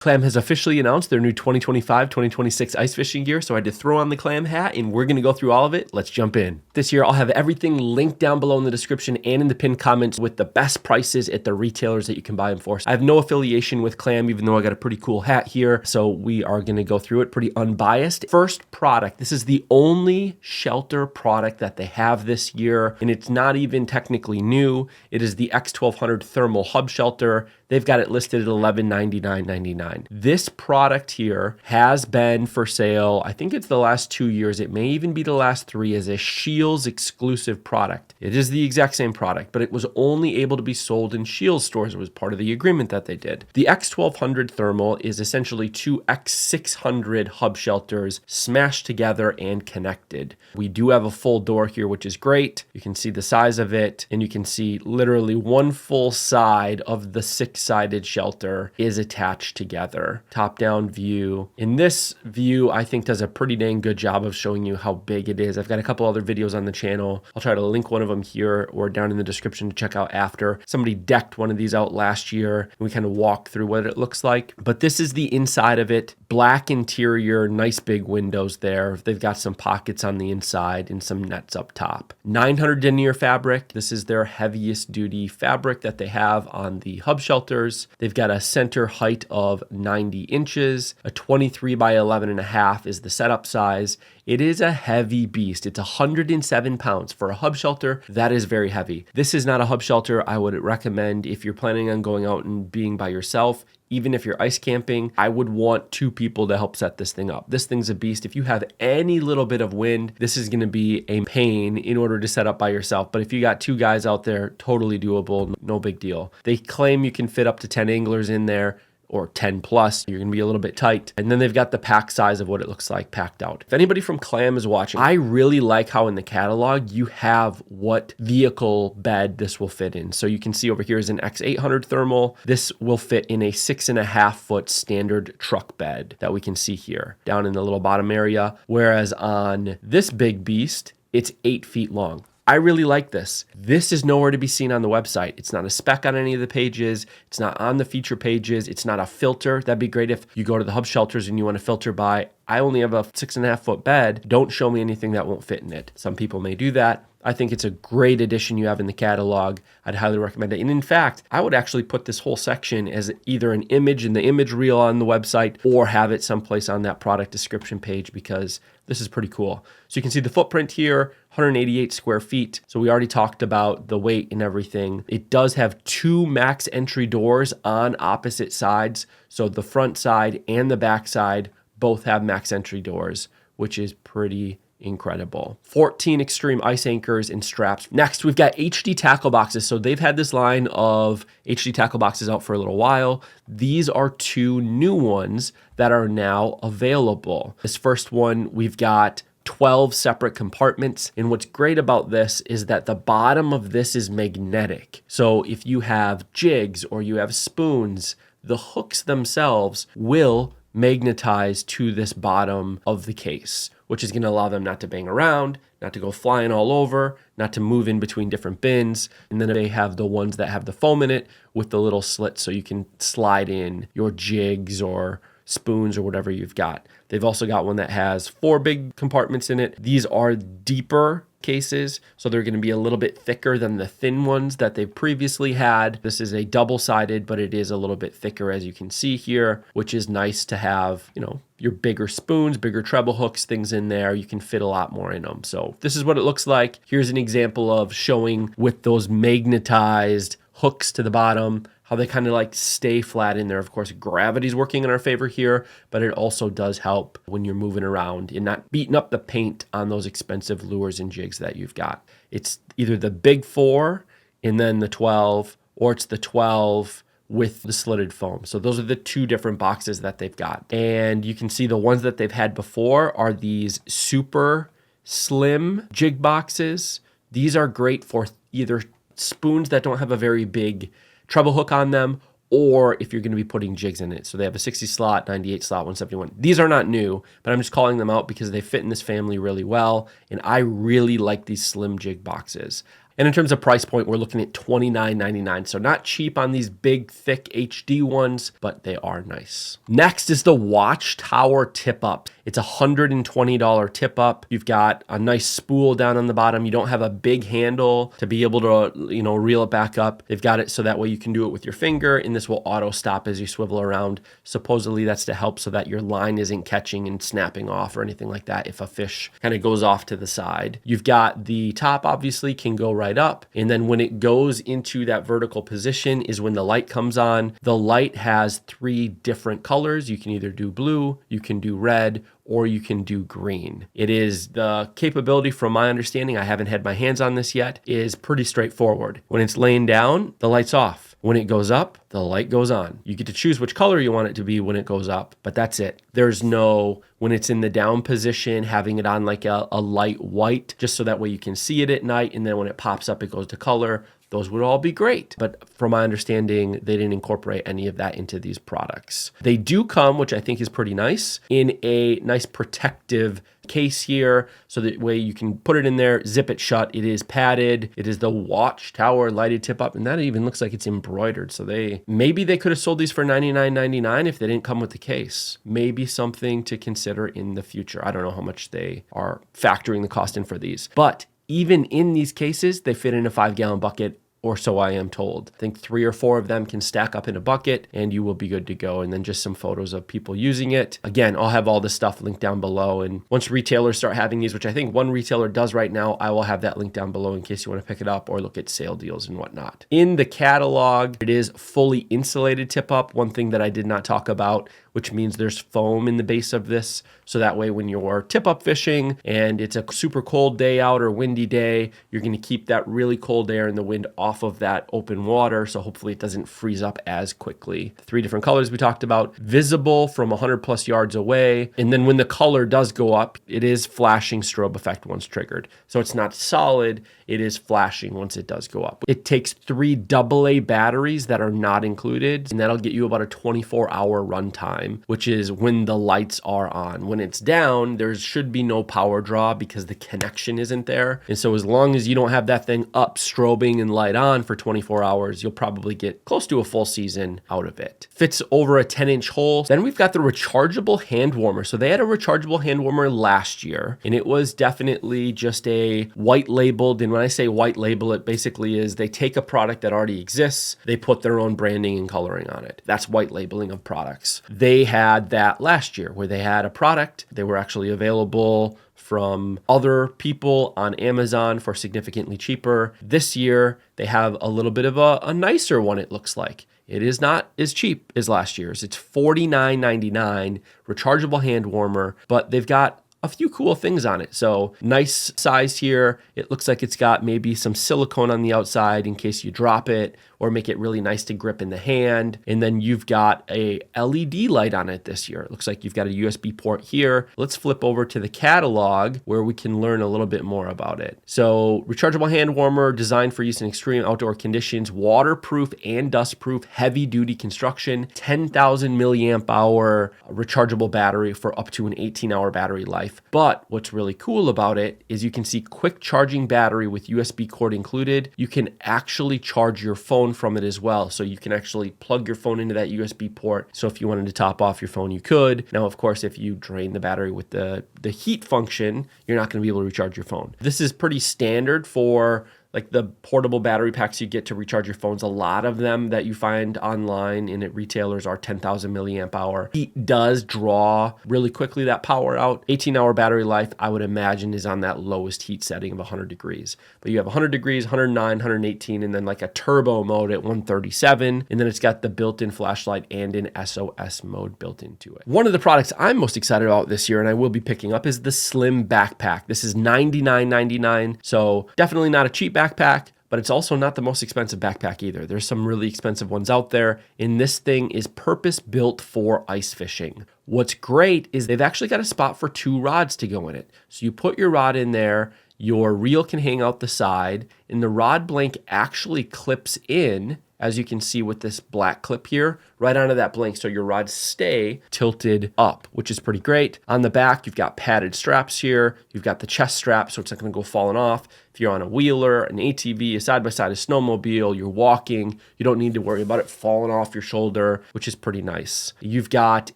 Clam has officially announced their new 2025-2026 ice fishing gear, so I had to throw on the Clam hat, and we're gonna go through all of it. Let's jump in. This year, I'll have everything linked down below in the description and in the pinned comments with the best prices at the retailers that you can buy them for. I have no affiliation with Clam, even though I got a pretty cool hat here, so we are gonna go through it pretty unbiased. First product, this is the only shelter product that they have this year, and it's not even technically new. It is the X1200 thermal hub shelter. They've got it listed at $1199.99. This product here has been for sale, I think it's the last 2 years. It may even be the last 3 as a Scheels exclusive product. It is the exact same product, but it was only able to be sold in Scheels stores. It was part of the agreement that they did. The X1200 thermal is essentially 2 X600 hub shelters smashed together and connected. We do have a full door here, which is great. You can see the size of it, and you can see literally one full side of the 6-sided shelter is attached together. Top-down view. In this view, I think does a pretty dang good job of showing you how big it is. I've got a couple other videos on the channel. I'll try to link one of them here or down in the description to check out after. Somebody decked one of these out last year, and we kind of walked through what it looks like. But this is the inside of it. Black interior, nice big windows there. They've got some pockets on the inside and some nets up top. 900 denier fabric. This is their heaviest duty fabric that they have on the hub shelters. They've got a center height of 90 inches. A 23 by 11.5 is the setup size. It is a heavy beast. It's 107 pounds. For a hub shelter, that is very heavy. This is not a hub shelter I would recommend if you're planning on going out and being by yourself. Even if you're ice camping, I would want 2 people to help set this thing up. This thing's a beast. If you have any little bit of wind, this is gonna be a pain in order to set up by yourself. But if you got 2 guys out there, totally doable, no big deal. They claim you can fit up to 10 anglers in there, or 10 plus, you're gonna be a little bit tight. And then they've got the pack size of what it looks like packed out. If anybody from Clam is watching, I really like how in the catalog you have what vehicle bed this will fit in. So you can see over here is an X800 thermal. This will fit in a 6.5 foot standard truck bed that we can see here down in the little bottom area. Whereas on this big beast, it's 8 feet long. I really like this. This is nowhere to be seen on the website. It's not a spec on any of the pages. It's not on the feature pages. It's not a filter. That'd be great if you go to the hub shelters and you want to filter by, I only have a 6.5 foot bed. Don't show me anything that won't fit in it. Some people may do that. I think it's a great addition you have in the catalog. I'd highly recommend it. And in fact, I would actually put this whole section as either an image in the image reel on the website or have it someplace on that product description page because this is pretty cool. So you can see the footprint here, 188 square feet. So we already talked about the weight and everything. It does have 2 max entry doors on opposite sides. So the front side and the back side both have max entry doors, which is pretty incredible. 14 extreme ice anchors and straps. Next, we've got HD tackle boxes. So they've had this line of HD tackle boxes out for a little while. These are 2 new ones that are now available. This first one, we've got 12 separate compartments. And what's great about this is that the bottom of this is magnetic. So if you have jigs or you have spoons, the hooks themselves will magnetize to this bottom of the case, which is going to allow them not to bang around, not to go flying all over, not to move in between different bins. And then they have the ones that have the foam in it with the little slits so you can slide in your jigs or spoons or whatever you've got. They've also got one that has 4 big compartments in it. These are deeper cases, so they're going to be a little bit thicker than the thin ones that they've previously had. This is a double-sided, but it is a little bit thicker as you can see here, which is nice to have, you know, your bigger spoons, bigger treble hooks, things in there. You can fit a lot more in them. So this is what it looks like. Here's an example of showing with those magnetized hooks to the bottom, how they kind of like stay flat in there. Of course, gravity's working in our favor here, but it also does help when you're moving around and not beating up the paint on those expensive lures and jigs that you've got. It's either the big 4 and then the 12, or it's the 12 with the slitted foam. So those are the 2 different boxes that they've got. And you can see the ones that they've had before are these super slim jig boxes. These are great for either spoons that don't have a very big treble hook on them, or if you're going to be putting jigs in it. So they have a 60 slot, 98 slot, 171. These are not new, but I'm just calling them out because they fit in this family really well. And I really like these slim jig boxes. And in terms of price point, we're looking at $29.99. So not cheap on these big, thick HD ones, but they are nice. Next is the Watchtower tip up. It's a $120 tip up. You've got a nice spool down on the bottom. You don't have a big handle to be able to, reel it back up. They've got it so that way you can do it with your finger, and this will auto stop as you swivel around. Supposedly that's to help so that your line isn't catching and snapping off or anything like that if a fish kind of goes off to the side. You've got the top, obviously, can go right up. And then when it goes into that vertical position is when the light comes on. The light has 3 different colors. You can either do blue, you can do red, or you can do green. It is the capability, from my understanding, I haven't had my hands on this yet, is pretty straightforward. When it's laying down, the light's off. When it goes up, the light goes on. You get to choose which color you want it to be when it goes up, but that's it. There's no, when it's in the down position, having it on like a light white, just so that way you can see it at night, and then when it pops up, it goes to color. Those would all be great. But from my understanding, they didn't incorporate any of that into these products. They do come, which I think is pretty nice, in a nice protective case here, so that way you can put it in there, zip it shut. It is padded. It is the Watchtower lighted tip up, and that even looks like it's embroidered. So maybe they could have sold these for $99.99 if they didn't come with the case. Maybe something to consider in the future. I don't know how much they are factoring the cost in for these, but even in these cases, they fit in a 5-gallon bucket, or so I am told. I think 3 or 4 of them can stack up in a bucket and you will be good to go. And then just some photos of people using it. Again, I'll have all this stuff linked down below. And once retailers start having these, which I think one retailer does right now, I will have that link down below in case you want to pick it up or look at sale deals and whatnot. In the catalog, it is fully insulated tip up. One thing that I did not talk about, which means there's foam in the base of this. So that way when you're tip up fishing and it's a super cold day out or windy day, you're going to keep that really cold air and the wind off of that open water. So hopefully it doesn't freeze up as quickly. 3 different colors we talked about, visible from 100+ yards away. And then when the color does go up, it is flashing strobe effect once triggered. So it's not solid, it is flashing once it does go up. It takes 3 AA batteries that are not included, and that'll get you about a 24-hour runtime, which is when the lights are on. When it's down, there should be no power draw because the connection isn't there. And so as long as you don't have that thing up, strobing and light on for 24 hours, you'll probably get close to a full season out of it. Fits over a 10-inch hole. Then we've got the rechargeable hand warmer. So they had a rechargeable hand warmer last year, and it was definitely just a white labeled. And when I say white label, it basically is they take a product that already exists, they put their own branding and coloring on it. That's white labeling of products. They had that last year where they had a product. They were actually available from other people on Amazon for significantly cheaper. This year, they have a little bit of a nicer one, it looks like. It is not as cheap as last year's. It's $49.99, rechargeable hand warmer, but they've got a few cool things on it. So nice size here. It looks like it's got maybe some silicone on the outside in case you drop it, or make it really nice to grip in the hand. And then you've got a LED light on it this year. It looks like you've got a USB port here. Let's flip over to the catalog where we can learn a little bit more about it. So rechargeable hand warmer designed for use in extreme outdoor conditions, waterproof and dustproof, heavy duty construction, 10,000 milliamp hour rechargeable battery for up to an 18-hour battery life. But what's really cool about it is you can see quick charging battery with USB cord included. You can actually charge your phone from it as well. So you can actually plug your phone into that USB port. So if you wanted to top off your phone, you could. Now, of course, if you drain the battery with the heat function, you're not going to be able to recharge your phone. This is pretty standard for like the portable battery packs you get to recharge your phones. A lot of them that you find online and at retailers are 10,000 milliamp hour. Heat does draw really quickly that power out. 18-hour battery life, I would imagine, is on that lowest heat setting of 100 degrees. But you have 100 degrees, 109, 118, and then like a turbo mode at 137. And then it's got the built-in flashlight and an SOS mode built into it. One of the products I'm most excited about this year, and I will be picking up, is the Slim Backpack. This is $99.99. So definitely not a cheap backpack, but it's also not the most expensive backpack either. There's some really expensive ones out there, and this thing is purpose built for ice fishing. What's great is they've actually got a spot for 2 rods to go in it. So you put your rod in there, your reel can hang out the side, and the rod blank actually clips in, as you can see with this black clip here, right onto that blank, so your rods stay tilted up, which is pretty great. On the back, you've got padded straps here. You've got the chest strap, so it's not gonna go falling off. If If you're on a wheeler, an ATV, a side-by-side, a snowmobile, you're walking, you don't need to worry about it falling off your shoulder, which is pretty nice. You've got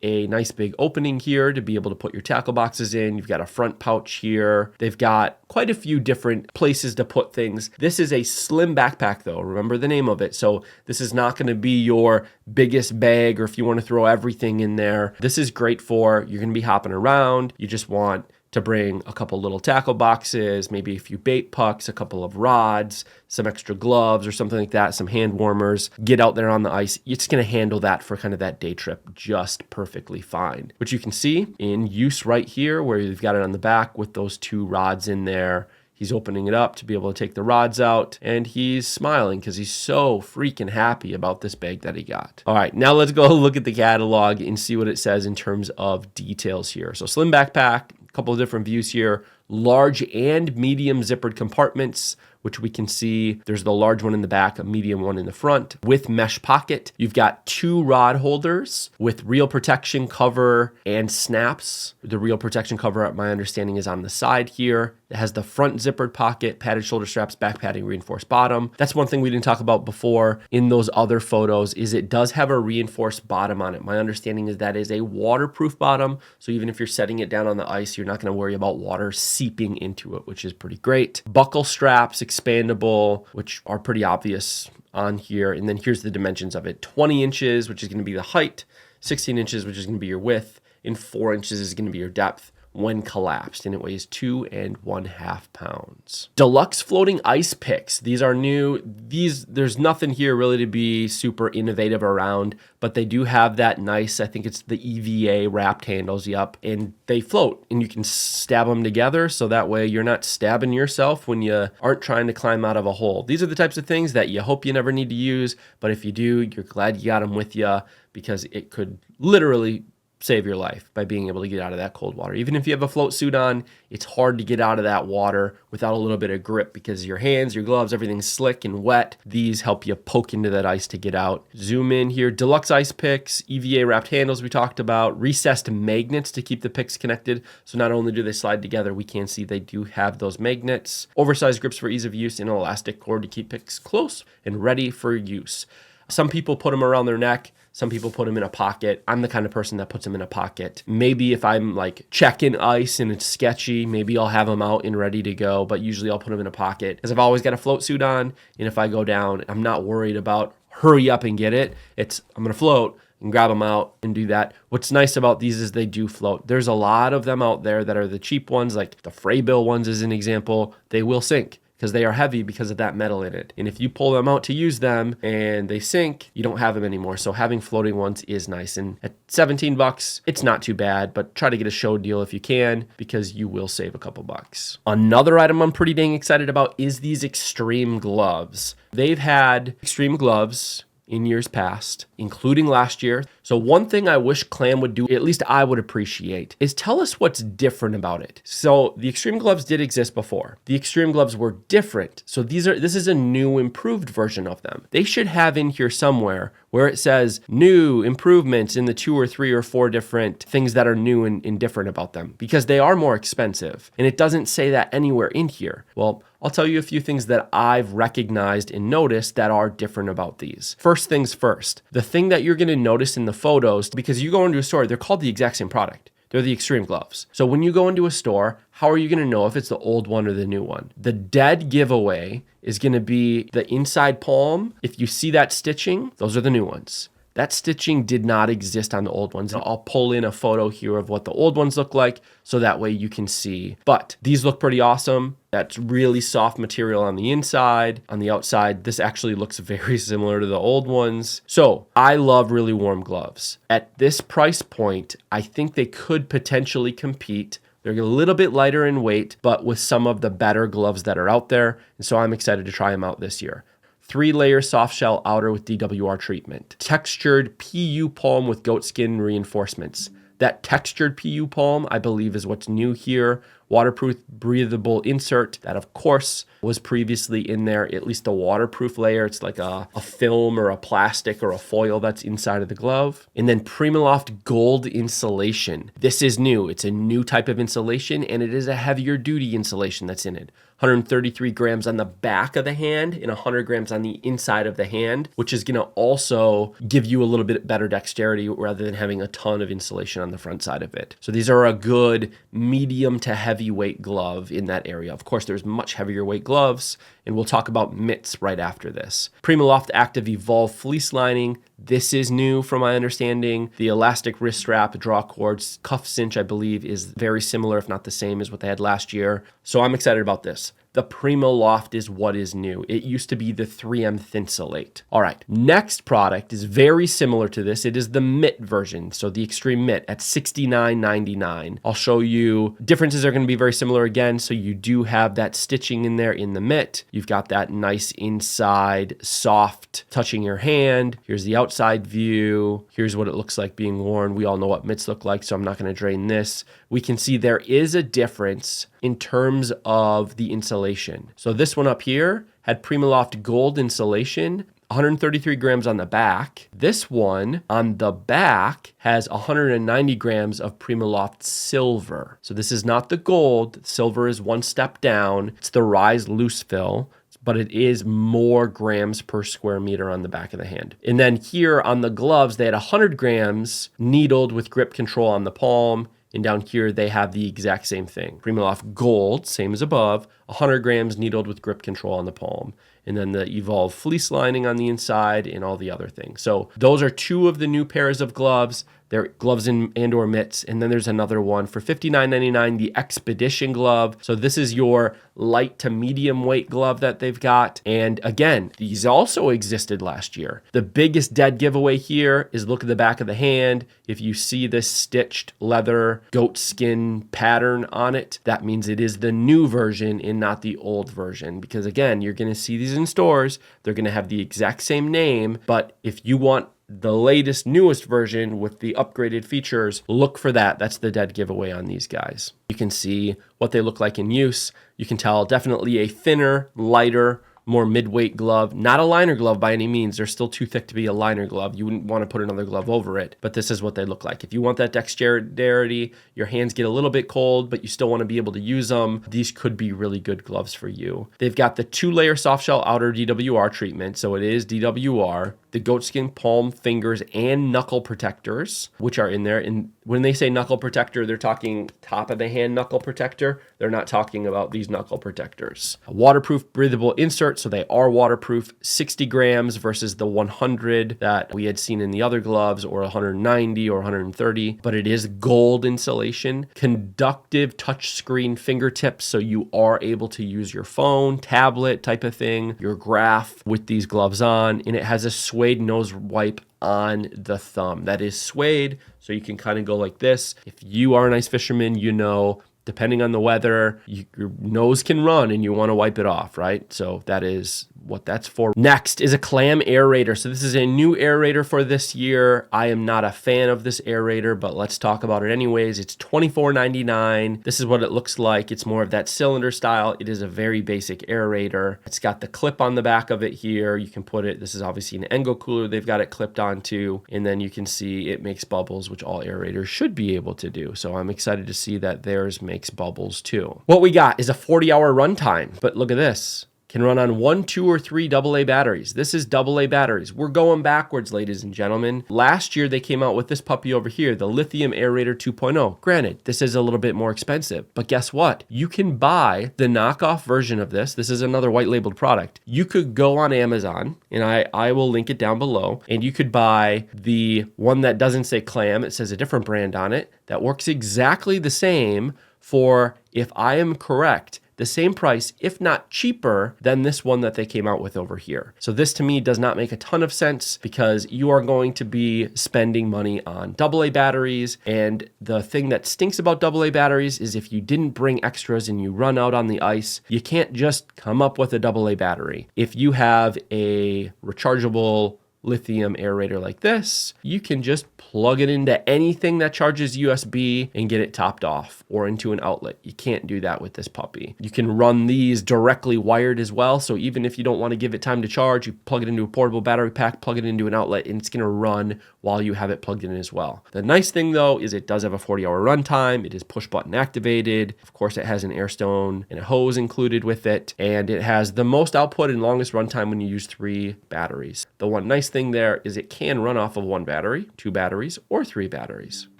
a nice big opening here to be able to put your tackle boxes in. You've got a front pouch here. They've got quite a few different places to put things. This is a slim backpack though. Remember the name of it. So this is not going to be your biggest bag, or if you want to throw everything in there. This is great for, you're going to be hopping around. You just want to bring a couple little tackle boxes, maybe a few bait pucks, a couple of rods, some extra gloves or something like that, some hand warmers. Get out there on the ice. It's going to handle that for kind of that day trip just perfectly fine. Which you can see in use right here where you've got it on the back with those 2 rods in there. He's opening it up to be able to take the rods out, and he's smiling because he's so freaking happy about this bag that he got. All right, now let's go look at the catalog and see what it says in terms of details here. So slim backpack, a couple of different views here, large and medium zippered compartments, which we can see there's the large one in the back, a medium one in the front with mesh pocket. You've got 2 rod holders with reel protection cover and snaps. The reel protection cover, my understanding, is on the side here. It has the front zippered pocket, padded shoulder straps, back padding, reinforced bottom. That's one thing we didn't talk about before in those other photos is it does have a reinforced bottom on it. My understanding is that is a waterproof bottom. So even if you're setting it down on the ice, you're not going to worry about water seeping into it, which is pretty great. Buckle straps, expandable, which are pretty obvious on here. And then here's the dimensions of it. 20 inches, which is going to be the height, 16 inches, which is going to be your width, and 4 inches is going to be your depth when collapsed, and it weighs 2 1/2 pounds. Deluxe floating ice picks. These are new. There's nothing here really to be super innovative around, but they do have that nice, I think it's the EVA wrapped handles, yep, and they float, and you can stab them together, so that way you're not stabbing yourself when you aren't trying to climb out of a hole. These are the types of things that you hope you never need to use, but if you do, you're glad you got them with you, because it could literally save your life by being able to get out of that cold water. Even if you have a float suit on, it's hard to get out of that water without a little bit of grip because your hands, your gloves, everything's slick and wet. These help you poke into that ice to get out. Zoom in here. Deluxe ice picks, EVA wrapped handles we talked about, recessed magnets to keep the picks connected. So not only do they slide together, we can see they do have those magnets. Oversized grips for ease of use and an elastic cord to keep picks close and ready for use. Some people put them around their neck. Some people put them in a pocket. I'm the kind of person that puts them in a pocket. Maybe if I'm like checking ice and it's sketchy, maybe I'll have them out and ready to go, but usually I'll put them in a pocket because I've always got a float suit on. And if I go down, I'm not worried about hurry up and get it. I'm going to float and grab them out and do that. What's nice about these is they do float. There's a lot of them out there that are the cheap ones, like the Fraybill ones as an example. They will sink because they are heavy because of that metal in it. And if you pull them out to use them and they sink, you don't have them anymore. So having floating ones is nice. And at $17, it's not too bad, but try to get a show deal if you can because you will save a couple bucks. Another item I'm pretty dang excited about is these extreme gloves. They've had extreme gloves in years past, including last year. So one thing I wish Clam would do, at least I would appreciate, is tell us what's different about it. So the extreme gloves did exist before. The extreme gloves were different. So this is a new improved version of them. They should have in here somewhere where it says new improvements in the 2 or 3 or 4 different things that are new and different about them because they are more expensive. And it doesn't say that anywhere in here. Well, I'll tell you a few things that I've recognized and noticed that are different about these. First things first, the thing that you're going to notice in the photos, because you go into a store, they're called the exact same product. They're the extreme gloves. So when you go into a store, how are you going to know if it's the old one or the new one? The dead giveaway is going to be the inside palm. If you see that stitching, those are the new ones. That stitching did not exist on the old ones. I'll pull in a photo here of what the old ones look like so that way you can see. But these look pretty awesome. That's really soft material on the inside. On the outside, this actually looks very similar to the old ones. So I love really warm gloves. At this price point, I think they could potentially compete. They're a little bit lighter in weight, but with some of the better gloves that are out there. And so I'm excited to try them out this year. 3-layer soft shell outer with DWR treatment. Textured PU palm with goat skin reinforcements. That textured PU palm, I believe, is what's new here. waterproof breathable insert that of course was previously in there, at least the waterproof layer. It's like a film or a plastic or a foil that's inside of the glove. And then PrimaLoft Gold insulation. This is new. It's a new type of insulation, and it is a heavier duty insulation that's in it. 133 grams on the back of the hand and 100 grams on the inside of the hand, which is going to also give you a little bit better dexterity rather than having a ton of insulation on the front side of it. So these are a good medium to heavyweight glove in that area. Of course, there's much heavier weight gloves, and we'll talk about mitts right after this. PrimaLoft Active Evolve fleece lining. This is new from my understanding. The elastic wrist strap, draw cords, cuff cinch, I believe, is very similar, if not the same as what they had last year. So I'm excited about this. The PrimaLoft is what is new. It used to be the 3M Thinsulate. All right, next product is very similar to this. It is the mitt version, so the Extreme Mitt at $69.99. I'll show you differences are going to be very similar again. So you do have that stitching in there in the mitt. You've got that nice inside soft touching your hand. Here's the outside view. Here's what it looks like being worn. We all know what mitts look like, so I'm not going to drain this. We can see there is a difference in terms of the insulation. So this one up here had PrimaLoft Gold insulation, 133 grams on the back. This one on the back has 190 grams of PrimaLoft Silver. So this is not the gold. Silver is one step down. It's the Rise Loose Fill, but it is more grams per square meter on the back of the hand. And then here on the gloves, they had 100 grams needled with grip control on the palm. And down here, they have the exact same thing. PrimaLoft Gold, same as above, 100 grams needled with grip control on the palm. And then the Evolve fleece lining on the inside and all the other things. So those are two of the new pairs of gloves. They're gloves and or mitts. And then there's another one for $59.99, the Expedition glove. So this is your light to medium weight glove that they've got. And again, these also existed last year. The biggest dead giveaway here is look at the back of the hand. If you see this stitched leather goat skin pattern on it, that means it is the new version and not the old version. Because again, you're going to see these in stores. They're going to have the exact same name. But if you want the latest, newest version with the upgraded features, look for that. That's the dead giveaway on these guys. You can see what they look like in use. You can tell definitely a thinner, lighter, more mid-weight glove. Not a liner glove by any means. They're still too thick to be a liner glove. You wouldn't want to put another glove over it, but this is what they look like. If you want that dexterity, your hands get a little bit cold, but you still want to be able to use them, these could be really good gloves for you. They've got the 2-layer soft shell outer DWR treatment, so it is DWR. The goatskin palm, fingers, and knuckle protectors, which are in there. And when they say knuckle protector, they're talking top of the hand knuckle protector. They're not talking about these knuckle protectors. A waterproof breathable insert, so they are waterproof, 60 grams versus the 100 that we had seen in the other gloves, or 190 or 130, but it is gold insulation. Conductive touchscreen fingertips, so you are able to use your phone, tablet type of thing, your graph with these gloves on, and it has a suede nose wipe on the thumb. That is suede, so you can kind of go like this. If you are an ice fisherman, you know, depending on the weather, your nose can run and you want to wipe it off, right? So that is what that's for. Next is a Clam aerator. So this is a new aerator for this year. I am not a fan of this aerator, but let's talk about it anyways. It's $24.99. This is what it looks like. It's more of that cylinder style. It is a very basic aerator. It's got the clip on the back of it here. You can put it, this is obviously an Engo cooler they've got it clipped onto, and then you can see it makes bubbles, which all aerators should be able to do. So I'm excited to see that theirs makes bubbles too. What we got is a 40-hour runtime, but look at this. Can run on 1, 2, or 3 AA batteries. This is AA batteries. We're going backwards, ladies and gentlemen. Last year, they came out with this puppy over here, the Lithium Aerator 2.0. Granted, this is a little bit more expensive, but guess what? You can buy the knockoff version of this. This is another white labeled product. You could go on Amazon, and I will link it down below, and you could buy the one that doesn't say Clam. It says a different brand on it that works exactly the same for, if I am correct, the same price, if not cheaper, than this one that they came out with over here. So this to me does not make a ton of sense because you are going to be spending money on AA batteries. And the thing that stinks about AA batteries is if you didn't bring extras and you run out on the ice, you can't just come up with a AA battery. If you have a rechargeable lithium aerator like this, you can just plug it into anything that charges USB and get it topped off, or into an outlet. You can't do that with this puppy. You can run these directly wired as well. So even if you don't want to give it time to charge, you plug it into a portable battery pack, plug it into an outlet, and it's going to run while you have it plugged in as well. The nice thing though is it does have a 40-hour runtime. It is push button activated. Of course, it has an air stone and a hose included with it, and it has the most output and longest runtime when you use 3 batteries. The one nice thing there is it can run off of 1 battery, 2 batteries, or 3 batteries.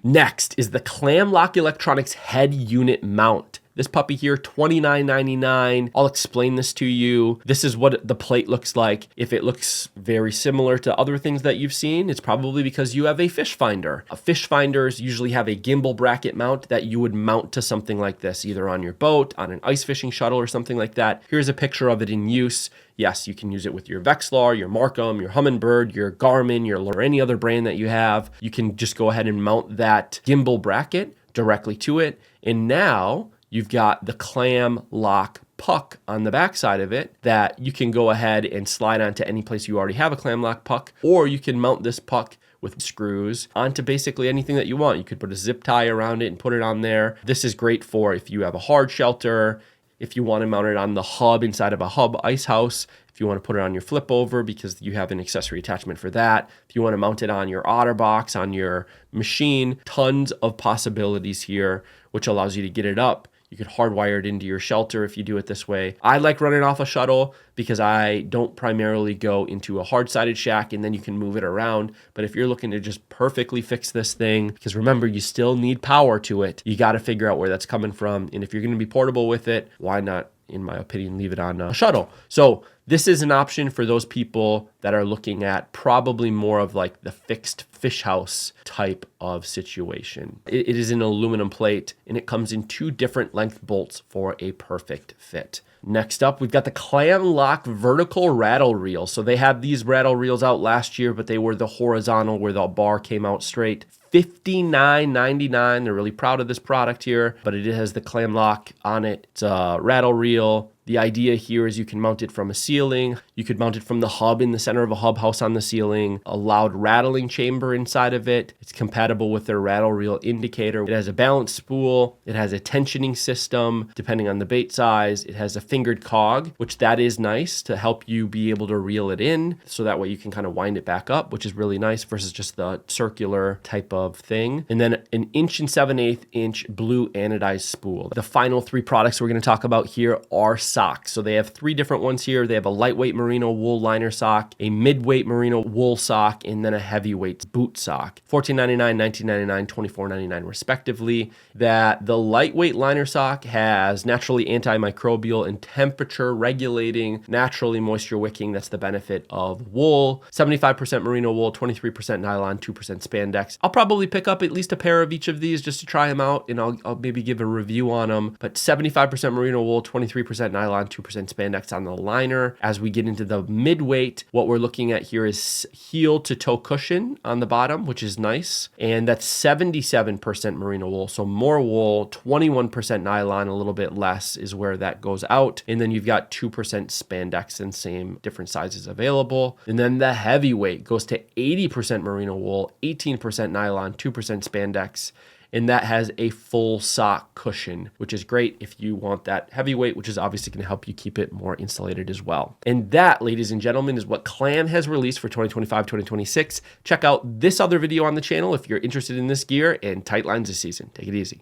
Next is the Clam Lock Electronics head unit mount. This puppy here, $29.99. I'll explain this to you. This is what the plate looks like. If it looks very similar to other things that you've seen, it's probably because you have a fish finder. Fish finders usually have a gimbal bracket mount that you would mount to something like this, either on your boat, on an ice fishing shuttle, or something like that. Here's a picture of it in use. Yes, you can use it with your Vexilar, your Markham, your Humminbird, your Garmin, or any other brand that you have. You can just go ahead and mount that gimbal bracket directly to it. And now you've got the Clam Lock puck on the back side of it that you can go ahead and slide onto any place you already have a Clam Lock puck, or you can mount this puck with screws onto basically anything that you want. You could put a zip tie around it and put it on there. This is great for if you have a hard shelter, if you want to mount it on the hub inside of a hub ice house, if you want to put it on your flip over because you have an accessory attachment for that, if you want to mount it on your OtterBox, on your machine, tons of possibilities here, which allows you to get it up. You could hardwire it into your shelter if you do it this way. I like running off a shuttle because I don't primarily go into a hard-sided shack and then you can move it around. But if you're looking to just perfectly fix this thing, because remember, you still need power to it, you got to figure out where that's coming from. And if you're going to be portable with it, why not, in my opinion, leave it on a shuttle? So this is an option for those people that are looking at probably more of like the fixed fish house type of situation. It is an aluminum plate and it comes in 2 different length bolts for a perfect fit. Next up, we've got the Clam Lock vertical rattle reel. So they had these rattle reels out last year, but they were the horizontal where the bar came out straight. $59.99. They're really proud of this product here, but it has the Clam Lock on it. It's a rattle reel. The idea here is you can mount it from a ceiling. You could mount it from the hub in the center of a hub house on the ceiling. A loud rattling chamber inside of it. It's compatible with their rattle reel indicator. It has a balance spool. It has a tensioning system depending on the bait size. It has a fingered cog, which that is nice to help you be able to reel it in. So that way you can kind of wind it back up, which is really nice versus just the circular type of thing. And then an 1 7/8 inch blue anodized spool. The final 3 products we're going to talk about here are socks. So they have 3 different ones here. They have a lightweight merino wool liner sock, a midweight merino wool sock, and then a heavyweight boot sock. $14.99, $19.99, $24.99 respectively. That the lightweight liner sock has naturally antimicrobial and temperature regulating, naturally moisture wicking. That's the benefit of wool. 75% merino wool, 23% nylon, 2% spandex. I'll probably pick up at least a pair of each of these just to try them out, and I'll maybe give a review on them. But 75% merino wool, 23% nylon, 2% spandex on the liner. As we get into the midweight, what we're looking at here is heel to toe cushion on the bottom, which is nice. And that's 77% merino wool. So more wool, 21% nylon, a little bit less is where that goes out. And then you've got 2% spandex and same different sizes available. And then the heavyweight goes to 80% merino wool, 18% nylon, 2% spandex. And that has a full sock cushion, which is great if you want that heavyweight, which is obviously going to help you keep it more insulated as well. And that, ladies and gentlemen, is what Clam has released for 2025-2026. Check out this other video on the channel if you're interested in this gear, and tight lines this season. Take it easy.